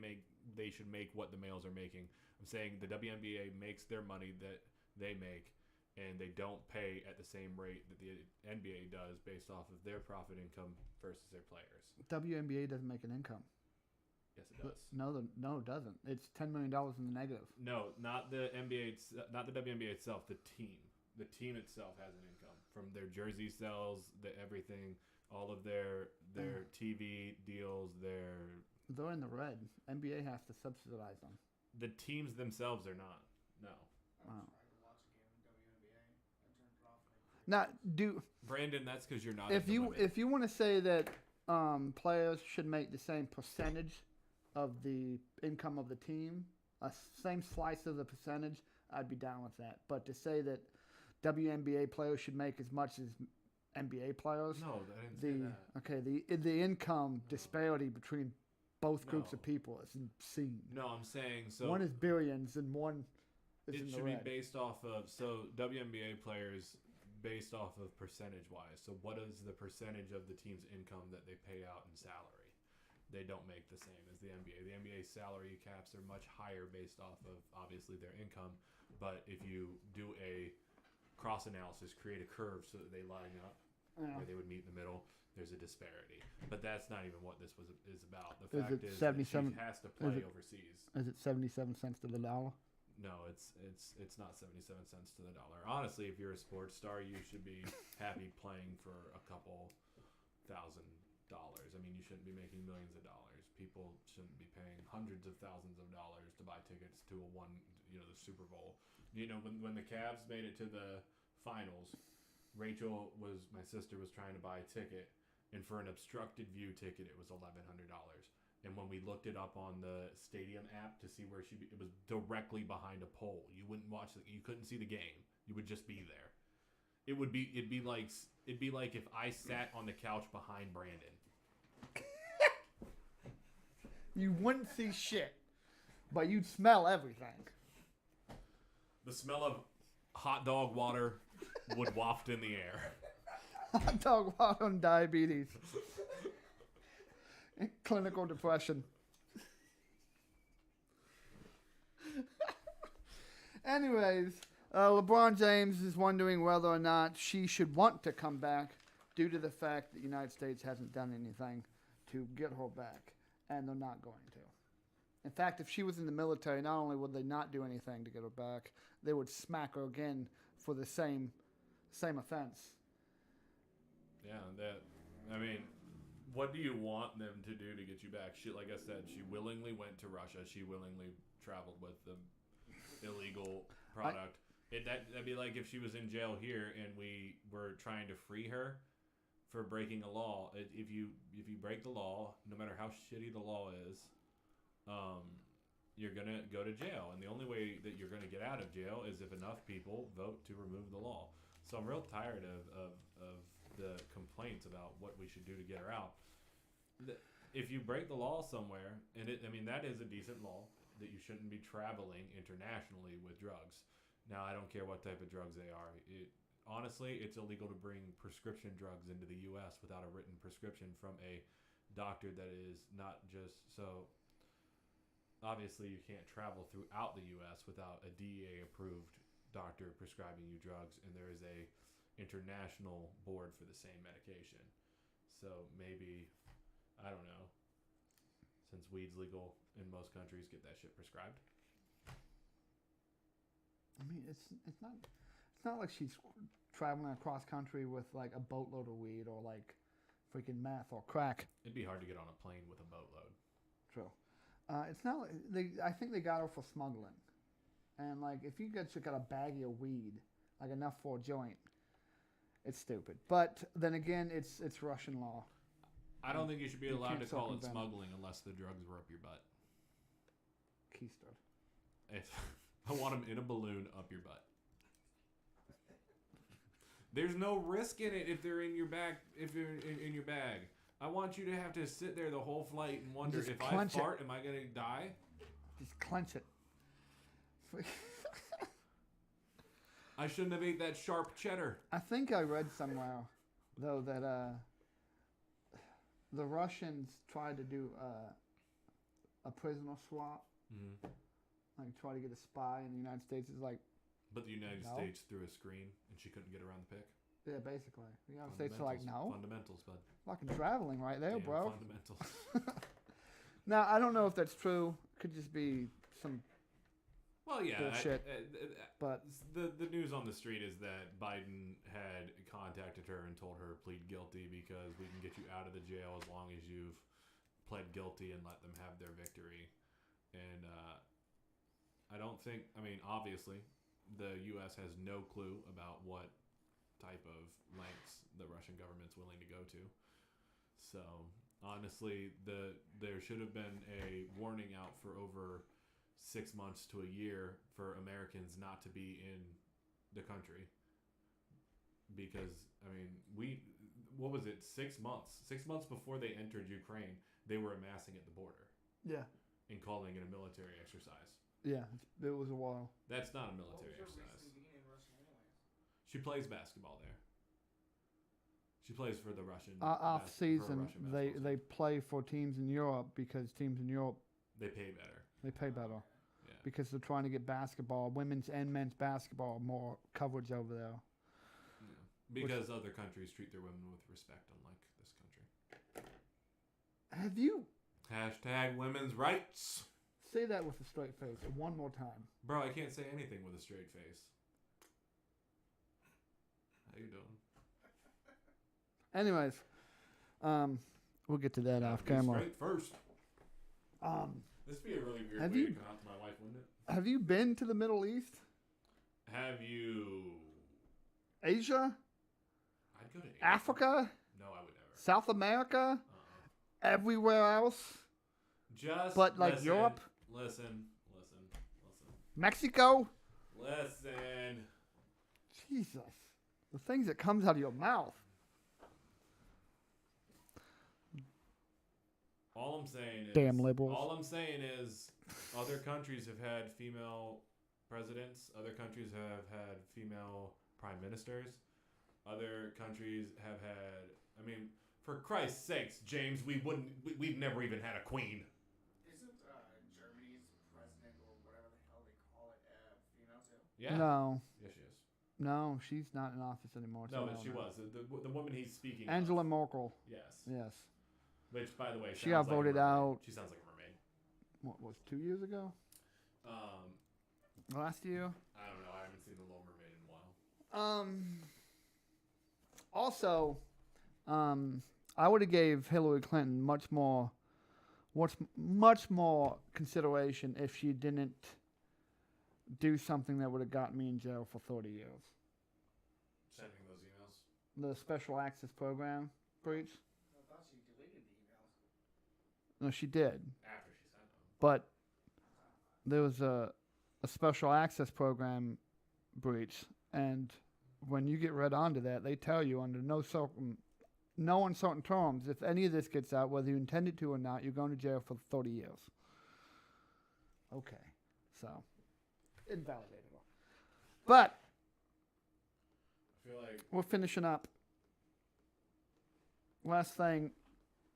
they should make what the males are making. I'm saying the WNBA makes their money that they make, and they don't pay at the same rate that the NBA does based off of their profit income versus their players. WNBA doesn't make an income. Yes, it does. No, it doesn't. It's $10 million in the negative. No, not the NBA, not the WNBA itself. The team. The team itself has an income from their jersey sales, the everything, all of their TV deals, They're in the red. NBA has to subsidize them. the teams themselves are not. No. Wow. Now, Brandon, that's because you're not. if into you women. if you want to say that players should make the same percentage of the income of the team, same slice of the percentage, I'd be down with that. But to say that WNBA players should make as much as NBA players, no, I didn't say that. the income disparity between both groups No. of people is obscene. No, I'm saying so. One is billions and one is It in the should be red. based off of WNBA players based off of percentage wise. So what is the percentage of the team's income that they pay out in salary? They don't make the same as the NBA. The NBA salary caps are much higher based off of obviously their income. But if you do a cross analysis, create a curve so that they line up Yeah. where they would meet in the middle, there's a disparity. But that's not even what this is about. The Is fact it is that she 77 has to play it- overseas. Is it 77 cents to the dollar? no, it's not 77 cents to the dollar. Honestly, if you're a sports star, you should be happy playing for a couple $1,000. I mean, you shouldn't be making millions of dollars. People shouldn't be paying hundreds of thousands of dollars to buy tickets to the Super Bowl. When the Cavs made it to the finals, my sister was trying to buy a ticket, and for an obstructed view ticket, it was $1,100. And when we looked it up on the stadium app to see where it was directly behind a pole. You wouldn't you couldn't see the game. You would just be there. It'd be like if I sat on the couch behind Brandon. You wouldn't see shit, but you'd smell everything. The smell of hot dog water would waft in the air. Hot dog water on diabetes. Clinical depression. Anyways, LeBron James is wondering whether or not she should want to come back due to the fact that the United States hasn't done anything to get her back, and they're not going to. In fact, if she was in the military, not only would they not do anything to get her back, they would smack her again for the same offense. Yeah, what do you want them to do to get you back? Like I said, she willingly went to Russia. She willingly traveled with the illegal product. That'd be like if she was in jail here and we were trying to free her for breaking a law. If you break the law, no matter how shitty the law is, you're gonna go to jail. And the only way that you're gonna get out of jail is if enough people vote to remove the law. So I'm real tired of the complaints about what we should do to get her out. If you break the law somewhere, and that is a decent law, that you shouldn't be traveling internationally with drugs. Now, I don't care what type of drugs they are. Honestly, it's illegal to bring prescription drugs into the U.S. without a written prescription from a doctor that is not just so. Obviously, you can't travel throughout the U.S. without a DEA-approved doctor prescribing you drugs, and there is a international board for the same medication. So maybe, I don't know, since weed's legal in most countries, get that shit prescribed. I mean, it's not like she's traveling across country with like a boatload of weed or like freaking meth or crack. It'd be hard to get on a plane with a boatload. True. It's not like I think they got her for smuggling, and like if you got a baggie of weed, like enough for a joint, it's stupid. But then again, it's Russian law. I don't think you should be allowed to call it circumvent it. smuggling unless the drugs were up your butt. Keister. I want them in a balloon up your butt. There's no risk in it if they're in your bag. If you're in your bag, I want you to have to sit there the whole flight and wonder, Just if I clench fart, am I gonna die? Just clench it. I shouldn't have ate that sharp cheddar. I think I read somewhere though that the Russians tried to do a prisoner swap, like try to get a spy, and the United States is like. But the United No. States threw a screen, and she couldn't get around the pick. Yeah, basically. The United States are like, no. Fundamentals, bud. Fucking traveling right there, Damn bro. Fundamentals. Now, I don't know if that's true. Could just be some Well, yeah. bullshit. But The news on the street is that Biden had contacted her and told her plead guilty because we can get you out of the jail as long as you've pled guilty and let them have their victory. And I don't think, obviously, the U.S. has no clue about what type of lengths the Russian government's willing to go to. So, honestly, there should have been a warning out for over 6 months to a year for Americans not to be in the country. Because, what was it, 6 months? 6 months before they entered Ukraine, they were amassing at the border yeah, and calling it a military exercise. yeah, it was a while. That's not a What military was your exercise. reason being in Russia anyways? She plays basketball there. She plays for the Russian Off for a season, Russian they basketball team. play for teams in Europe because teams in Europe They pay better. they pay better Yeah. because they're trying to get basketball, women's and men's basketball, more coverage over there. Yeah. Because other countries treat their women with respect, unlike this country. Have you Hashtag women's rights. Say that with a straight face one more time. Bro, I can't say anything with a straight face. How you doing? Anyways, we'll get to that off Be camera. straight first. Um, This would be a really weird Have way you- to come out to my wife, wouldn't it? have you been to the Middle East, Have you? Asia, I'd go to Asia. Africa, No, I would never. South America, Uh-uh. everywhere else, Just. but like listen, Europe, Listen. Mexico? Listen. Jesus, the things that comes out of your mouth. All I'm saying is. Damn liberals. All I'm saying is, other countries have had female presidents. Other countries have had female prime ministers. Other countries have had. I mean, for Christ's sakes, James, we've never even had a queen. Isn't Germany's president or whatever the hell they call it female too? Yeah. No, Yes, she is. no, she's not in office anymore. No, so but she no. was the woman he's speaking. of. Angela Merkel. Yes. Yes. Which, by the way, She got sounds like a voted mermaid. out. She sounds like a mermaid. What was 2 years ago? Last year? I don't know. I haven't seen the Little Mermaid in a while. Also, I would have gave Hillary Clinton much more consideration if she didn't do something that would have got me in jail for 30 years. Sending those emails. The special access program breach. I thought she deleted the emails. No, she did, After she sent them. but there was a special access program breach, and when you get read onto that, they tell you under no uncertain terms, if any of this gets out, whether you intended to or not, you're going to jail for 30 years. Okay, so invalidated. But I feel like we're finishing up. Last thing,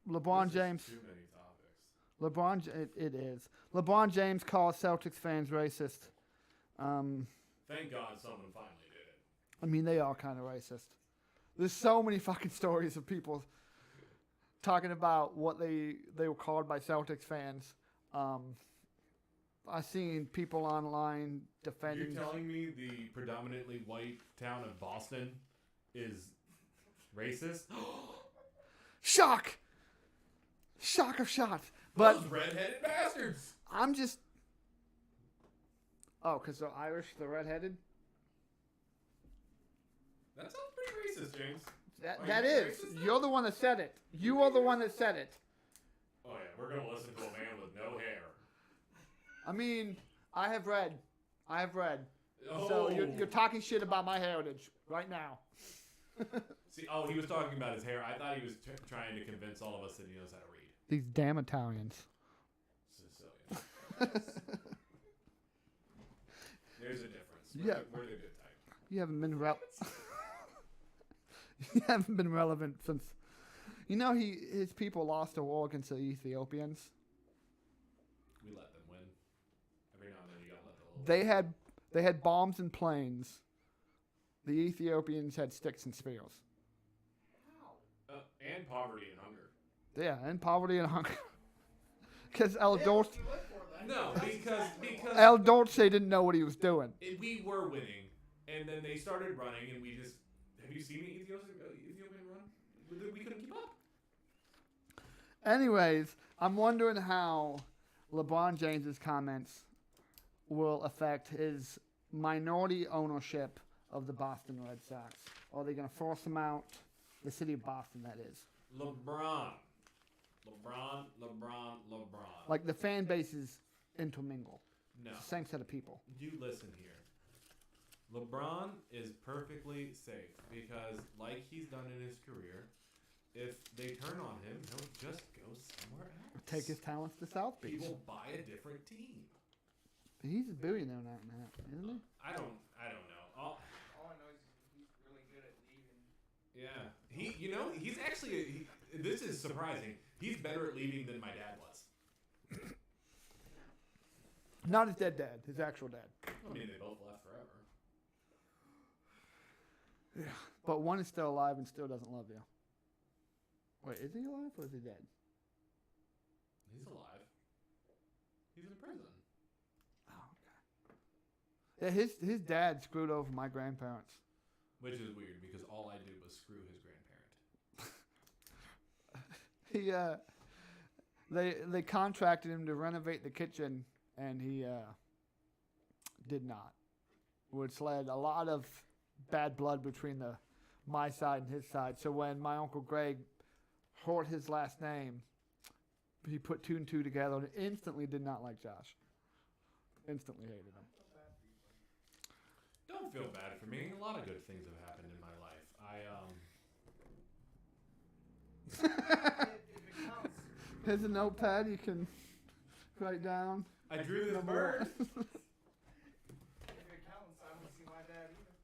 LeBron this is James. Too many topics. It is. LeBron James calls Celtics fans racist. Thank God someone finally did it. I mean, they are kind of racist. There's so many fucking stories of people talking about what they were called by Celtics fans. I've seen people online You're defending. telling me the predominantly white town of Boston is racist? Shock! Shock of shots. But Those redheaded bastards. I'm just. Oh, because they're Irish, they're redheaded? That sounds pretty racist, James. Are That you is. racist now? You're the one that said it. You are the one that said it. Oh yeah, we're gonna listen to a man with no hair. I mean, I have read. Oh. So you're talking shit about my heritage right now. See, he was talking about his hair. I thought he was trying to convince all of us that he knows how to read. These damn Italians. Sicilian. There's a difference. Yeah. We're the good type. You haven't been you haven't been relevant since. You know, his people lost a war against the Ethiopians. We let them win. Every now and then you gotta let the little. They had bombs and planes. The Ethiopians had sticks and spears. And poverty and hunger. Yeah, and poverty and hunger. Because El Dolce No, because El Dolce didn't know what he was doing. we were winning, and then they started running, and we just. Have you seen the Ethiopian run? We couldn't keep up. Anyways, I'm wondering how LeBron James's comments will affect his minority ownership of the Boston Red Sox. Are they going to force him out? The city of Boston, that is. LeBron. Like the fan bases intermingle. No. It's the same set of people. You listen here. LeBron is perfectly safe because, like he's done in his career, if they turn on him, he'll just go somewhere else. Take his talents to South He Beach. will buy a different team. He's a billionaire now, isn't he? I don't know. All I know is he's really good at leaving. Yeah, he's actually. This is surprising. He's better at leaving than my dad was. Not his dead dad, his actual dad. I mean, they both left forever. Yeah. But one is still alive and still doesn't love you. Wait, is he alive or is he dead? He's alive. He's in prison. Yeah, his dad screwed over my grandparents. Which is weird because all I did was screw his grandparent. They contracted him to renovate the kitchen, and he did not, which led a lot of bad blood between my side and his side. So when my Uncle Greg heard his last name, he put 2 and 2 together and instantly did not like Josh. Instantly hated him. Don't feel bad for me. A lot of good things have happened in my life. If it counts, Here's a notepad you can write down. I drew this Number bird. if it counts, I don't see my dad either.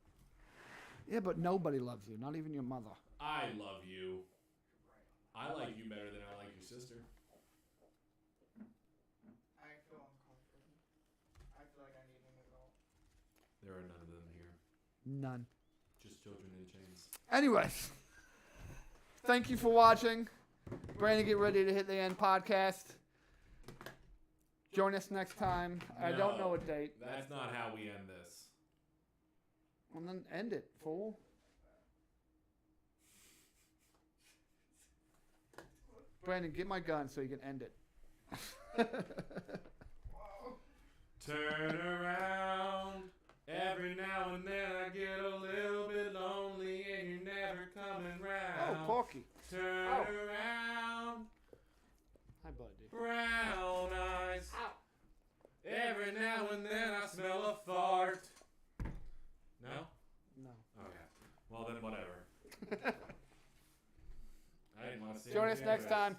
Yeah, but nobody loves you, not even your mother. I love you. I like you better than I like your sister. I feel uncomfortable. I feel like I need an adult. There are none of them here. None. Just children in chains. Anyways, thank you for watching. Brandon, get ready to hit the end podcast. Join us next time. I don't know a date. That's not how we end this. Well, then end it, fool. Brandon, get my gun so you can end it. Turn around. Every now and then I get a little bit lonely and you're never coming Oh, round. Porky. Turn Ow. around. Hi, buddy. Brown eyes. Every now and then I smell a fart. No? No. Okay. Well then whatever. I didn't want to see Join us anything next anyways. time.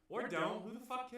Or don't. Who the fuck cares?